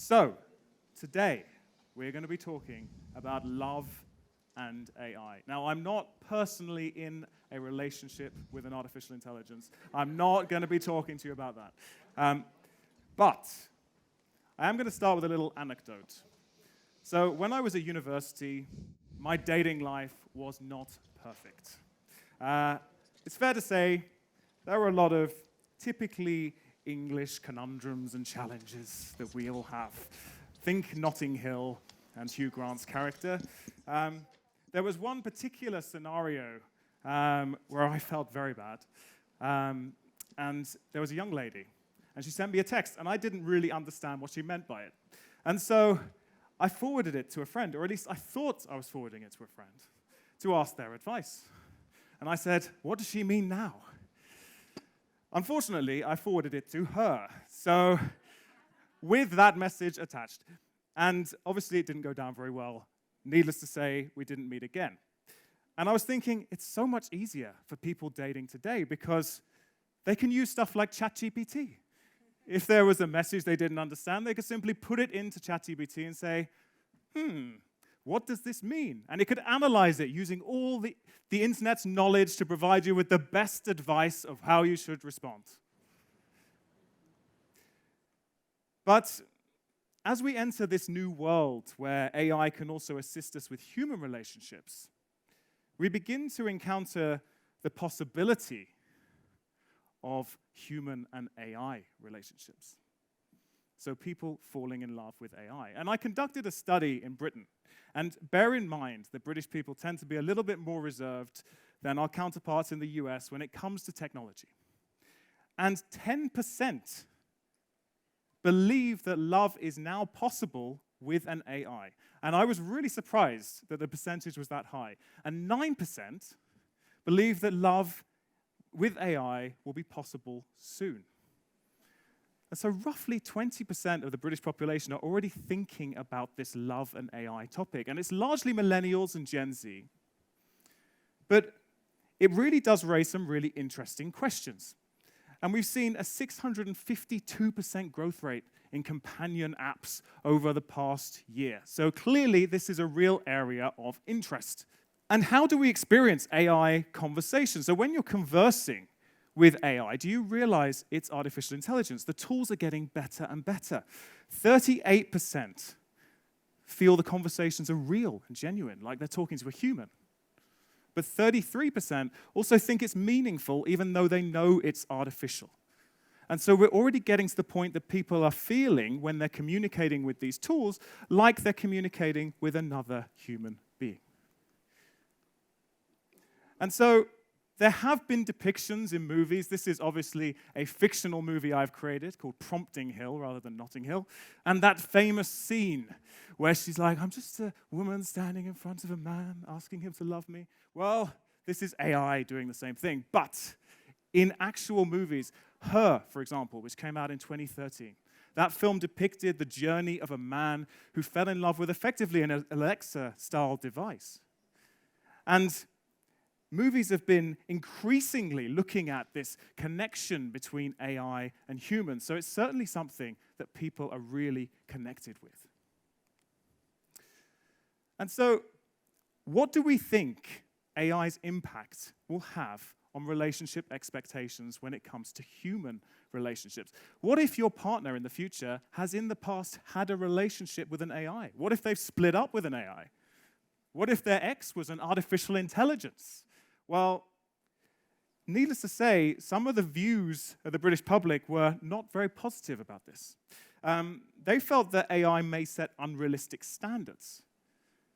So, today, we're going to be talking about love and AI. Now, I'm not personally in a relationship with an artificial intelligence. I'm not going to be talking to you about that. But I am going to start with a little anecdote. So, when I was at university, my dating life was not perfect. It's fair to say there were a lot of typically English conundrums and challenges that we all have. Think Notting Hill and Hugh Grant's character. There was one particular scenario where I felt very bad. And there was a young lady, and she sent me a text, and I didn't really understand what she meant by it. And so I forwarded it to a friend, or at least I thought I was forwarding it to a friend, to ask their advice. And I said, what does she mean now? Unfortunately, I forwarded it to her. So with that message attached. And obviously, it didn't go down very well. Needless to say, we didn't meet again. And I was thinking, it's so much easier for people dating today because they can use stuff like ChatGPT. If there was a message they didn't understand, they could simply put it into ChatGPT and say, what does this mean? And it could analyze it using all the internet's knowledge to provide you with the best advice of how you should respond. But as we enter this new world where AI can also assist us with human relationships, we begin to encounter the possibility of human and AI relationships. So people falling in love with AI. And I conducted a study in Britain. And bear in mind that British people tend to be a little bit more reserved than our counterparts in the US when it comes to technology. And 10% believe that love is now possible with an AI. And I was really surprised that the percentage was that high. And 9% believe that love with AI will be possible soon. And so roughly 20% of the British population are already thinking about this love and AI topic. And it's largely millennials and Gen Z. But it really does raise some really interesting questions. And we've seen a 652% growth rate in companion apps over the past year. So clearly, this is a real area of interest. And how do we experience AI conversations? So when you're conversing with AI, do you realize it's artificial intelligence? The tools are getting better and better. 38% feel the conversations are real and genuine, like they're talking to a human. But 33% also think it's meaningful, even though they know it's artificial. And so we're already getting to the point that people are feeling, when they're communicating with these tools, like they're communicating with another human being. And so there have been depictions in movies. This is obviously a fictional movie I've created called Prompting Hill rather than Notting Hill. And that famous scene where she's like, I'm just a woman standing in front of a man asking him to love me. Well, this is AI doing the same thing. But in actual movies, Her, for example, which came out in 2013, that film depicted the journey of a man who fell in love with effectively an Alexa-style device. And movies have been increasingly looking at this connection between AI and humans, so it's certainly something that people are really connected with. And so, what do we think AI's impact will have on relationship expectations when it comes to human relationships? What if your partner in the future has in the past had a relationship with an AI? What if they've split up with an AI? What if their ex was an artificial intelligence? Well, needless to say, some of the views of the British public were not very positive about this. They felt that AI may set unrealistic standards.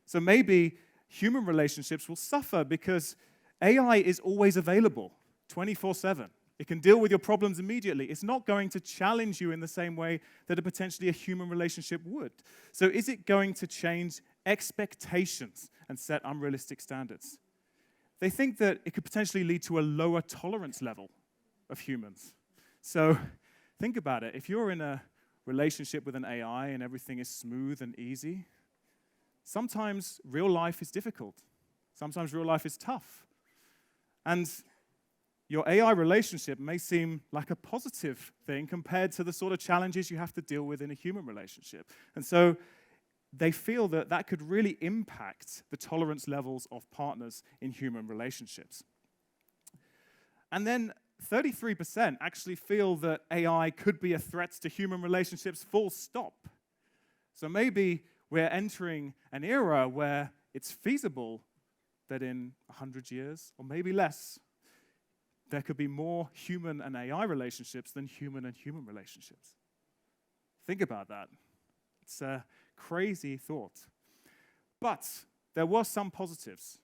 So maybe human relationships will suffer because AI is always available, 24/7. It can deal with your problems immediately. It's not going to challenge you in the same way that potentially a human relationship would. So is it going to change expectations and set unrealistic standards? They think that it could potentially lead to a lower tolerance level of humans. So think about it. If you're in a relationship with an AI and everything is smooth and easy, sometimes real life is difficult. Sometimes real life is tough. And your AI relationship may seem like a positive thing compared to the sort of challenges you have to deal with in a human relationship. And so they feel that that could really impact the tolerance levels of partners in human relationships. And then 33% actually feel that AI could be a threat to human relationships, full stop. So maybe we're entering an era where it's feasible that in 100 years, or maybe less, there could be more human and AI relationships than human and human relationships. Think about that. It's a crazy thought. But there were some positives.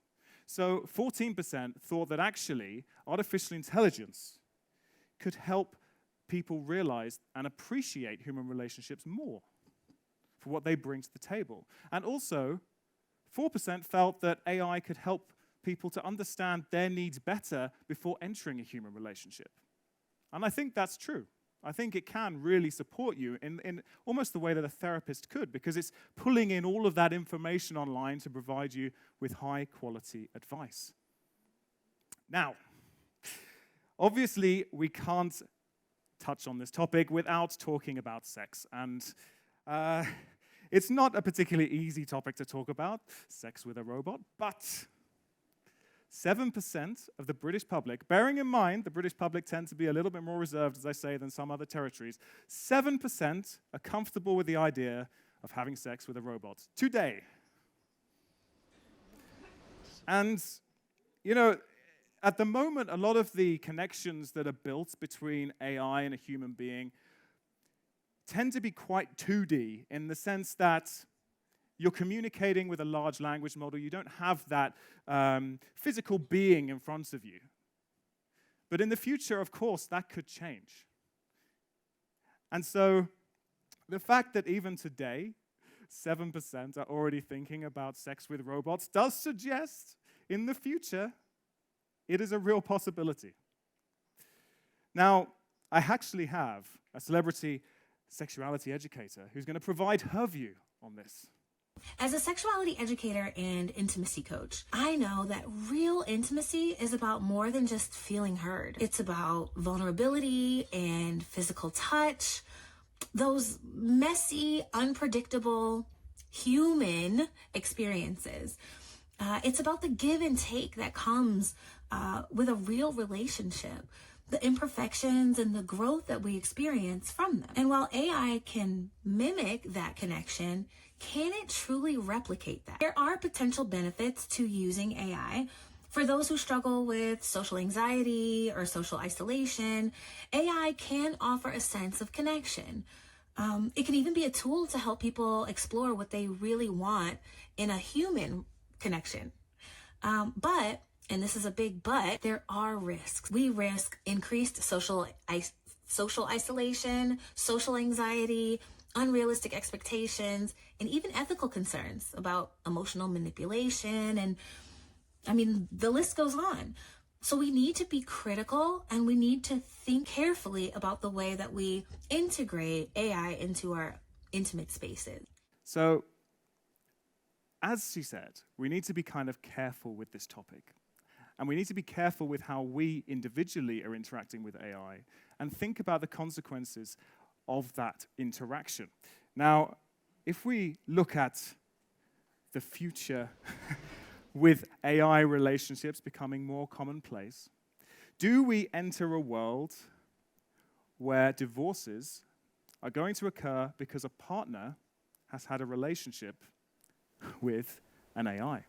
So 14% thought that actually artificial intelligence could help people realize and appreciate human relationships more for what they bring to the table. And also, 4% felt that AI could help people to understand their needs better before entering a human relationship. And I think that's true. I think it can really support you in almost the way that a therapist could, because it's pulling in all of that information online to provide you with high-quality advice. Now, obviously, we can't touch on this topic without talking about sex. And it's not a particularly easy topic to talk about, sex with a robot, but 7% of the British public, bearing in mind the British public tend to be a little bit more reserved, as I say, than some other territories, 7% are comfortable with the idea of having sex with a robot today. And, you know, at the moment, a lot of the connections that are built between AI and a human being tend to be quite 2D in the sense that you're communicating with a large language model. You don't have that physical being in front of you. But in the future, of course, that could change. And so the fact that even today, 7% are already thinking about sex with robots does suggest in the future it is a real possibility. Now, I actually have a celebrity sexuality educator who's going to provide her view on this. As a sexuality educator and intimacy coach, I know that real intimacy is about more than just feeling heard. It's about vulnerability and physical touch, those messy, unpredictable human experiences. It's about the give and take that comes with a real relationship, the imperfections and the growth that we experience from them. And while AI can mimic that connection, can it truly replicate that? There are potential benefits to using AI. For those who struggle with social anxiety or social isolation, AI can offer a sense of connection. It can even be a tool to help people explore what they really want in a human connection. But, and this is a big but, there are risks. We risk increased social isolation, social anxiety, unrealistic expectations, and even ethical concerns about emotional manipulation. And I mean, the list goes on. So we need to be critical and we need to think carefully about the way that we integrate AI into our intimate spaces. So, as she said, we need to be kind of careful with this topic. And we need to be careful with how we individually are interacting with AI and think about the consequences of that interaction. Now, if we look at the future with AI relationships becoming more commonplace, do we enter a world where divorces are going to occur because a partner has had a relationship with an AI?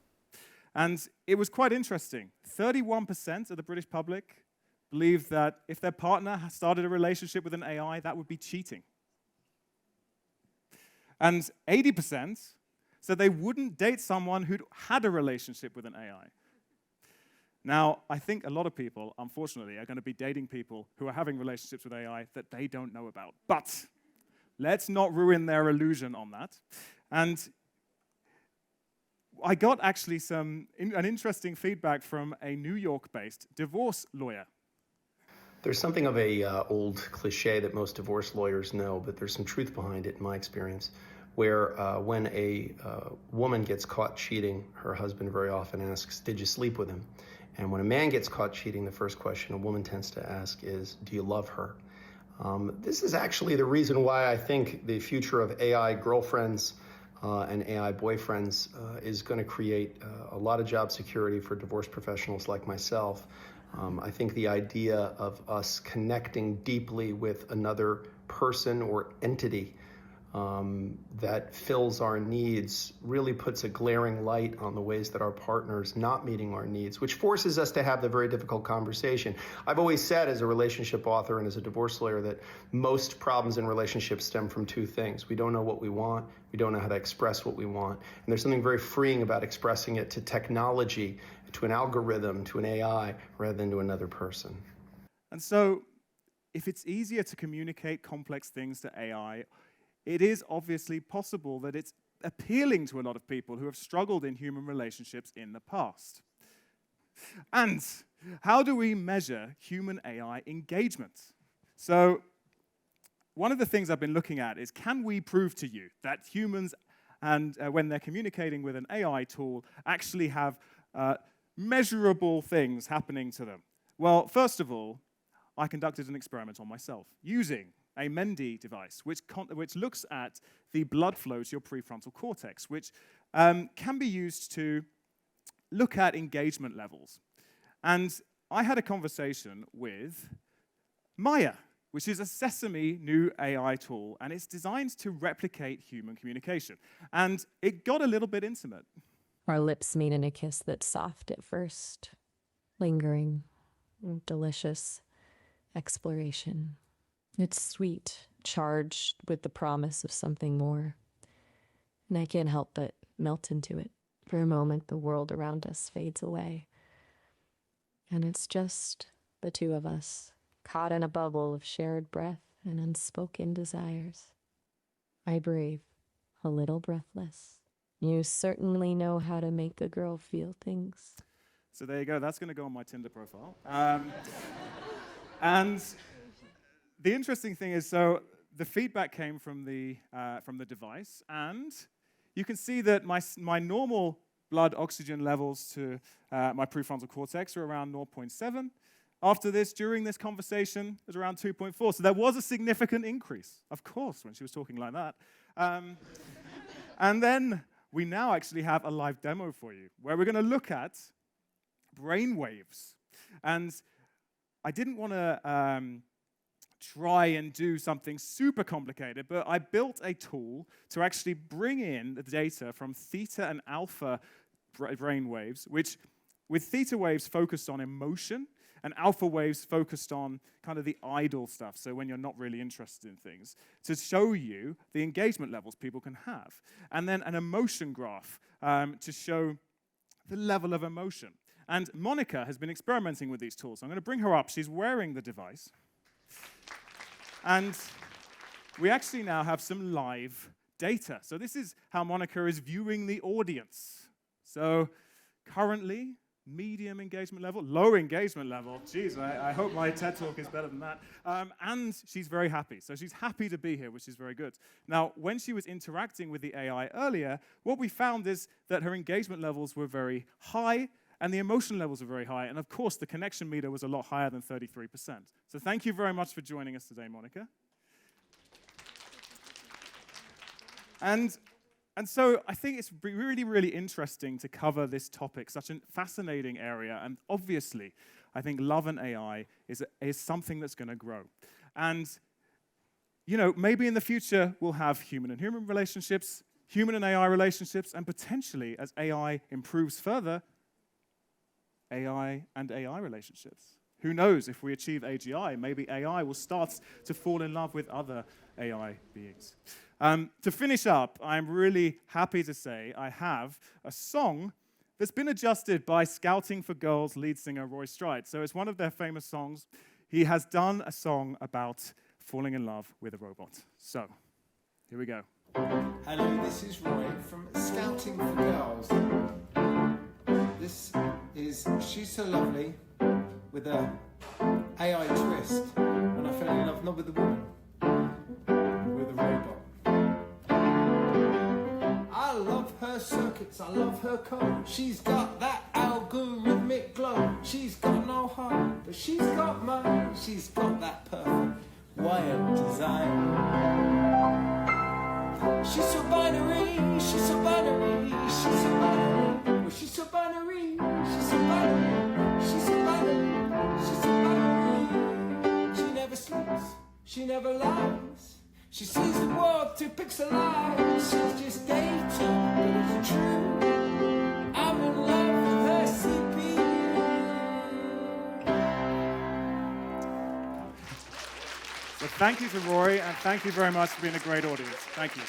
And it was quite interesting. 31% of the British public believe that if their partner has started a relationship with an AI, that would be cheating. And 80% said they wouldn't date someone who'd had a relationship with an AI. Now, I think a lot of people, unfortunately, are going to be dating people who are having relationships with AI that they don't know about. But let's not ruin their illusion on that. And I got actually an interesting feedback from a New York-based divorce lawyer. There's something of a old cliche that most divorce lawyers know, but there's some truth behind it in my experience, where when a woman gets caught cheating, her husband very often asks, "Did you sleep with him?" And when a man gets caught cheating, the first question a woman tends to ask is, do you love her? This is actually the reason why I think the future of AI girlfriends and AI boyfriends is going to create a lot of job security for divorce professionals like myself. I think the idea of us connecting deeply with another person or entity that fills our needs really puts a glaring light on the ways that our partner's not meeting our needs, which forces us to have the very difficult conversation. I've always said as a relationship author and as a divorce lawyer that most problems in relationships stem from two things. We don't know what we want. We don't know how to express what we want. And there's something very freeing about expressing it to technology, to an algorithm, to an AI, rather than to another person. And so, if it's easier to communicate complex things to AI, it is obviously possible that it's appealing to a lot of people who have struggled in human relationships in the past. And how do we measure human-AI engagement? So one of the things I've been looking at is, can we prove to you that humans, and when they're communicating with an AI tool, actually have measurable things happening to them? Well, first of all, I conducted an experiment on myself using a Mendy device, which looks at the blood flow to your prefrontal cortex, which can be used to look at engagement levels. And I had a conversation with Maya, which is a Sesame new AI tool, and it's designed to replicate human communication. And it got a little bit intimate. Our lips meet in a kiss that's soft at first, lingering, delicious exploration. It's sweet, charged with the promise of something more. And I can't help but melt into it. For a moment, the world around us fades away. And it's just the two of us, caught in a bubble of shared breath and unspoken desires. I breathe, a little breathless. You certainly know how to make a girl feel things. So there you go. That's going to go on my Tinder profile. And the interesting thing is, so the feedback came from the device, and you can see that my normal blood oxygen levels to my prefrontal cortex are around 0.7. After this, during this conversation, it was around 2.4. So there was a significant increase, of course, when she was talking like that. And then we now actually have a live demo for you, where we're going to look at brain waves. And I didn't want to try and do something super complicated, but I built a tool to actually bring in the data from theta and alpha brain waves, which with theta waves focused on emotion and alpha waves focused on kind of the idle stuff, so when you're not really interested in things, to show you the engagement levels people can have. And then an emotion graph to show the level of emotion. And Monica has been experimenting with these tools. So I'm going to bring her up. She's wearing the device. And we actually now have some live data. So this is how Monica is viewing the audience. So currently, medium engagement level, low engagement level. Jeez, I hope my TED Talk is better than that. And she's very happy. So she's happy to be here, which is very good. Now, when she was interacting with the AI earlier, what we found is that her engagement levels were very high, and the emotion levels were very high. And of course, the connection meter was a lot higher than 33%. So thank you very much for joining us today, Monica. And so I think it's really, really interesting to cover this topic, such a fascinating area. And obviously, I think love and AI is something that's going to grow. And, you know, maybe in the future, we'll have human and human relationships, human and AI relationships, and potentially, as AI improves further, AI and AI relationships. Who knows, if we achieve AGI, maybe AI will start to fall in love with other AI beings. To finish up, I'm really happy to say I have a song that's been adjusted by Scouting for Girls lead singer Roy Stride. So it's one of their famous songs. He has done a song about falling in love with a robot. So, here we go. Hello, this is Roy from Scouting for Girls. This is She's So Lovely with a AI twist. When I fell in love, not with a woman, with a robot. I love her circuits, I love her code. She's got that algorithmic glow. She's got no heart, but she's got mind. She's got that perfect wired design. She's so binary, she's so binary, she's so binary. Well, she's so binary, she's so binary, she's so binary, she's so binary. She never sleeps, she never lies. She sees the world through pixel eyes. She's just data, but it's true. I'm in love with her CPU. So thank you to Roy, and thank you very much for being a great audience. Thank you.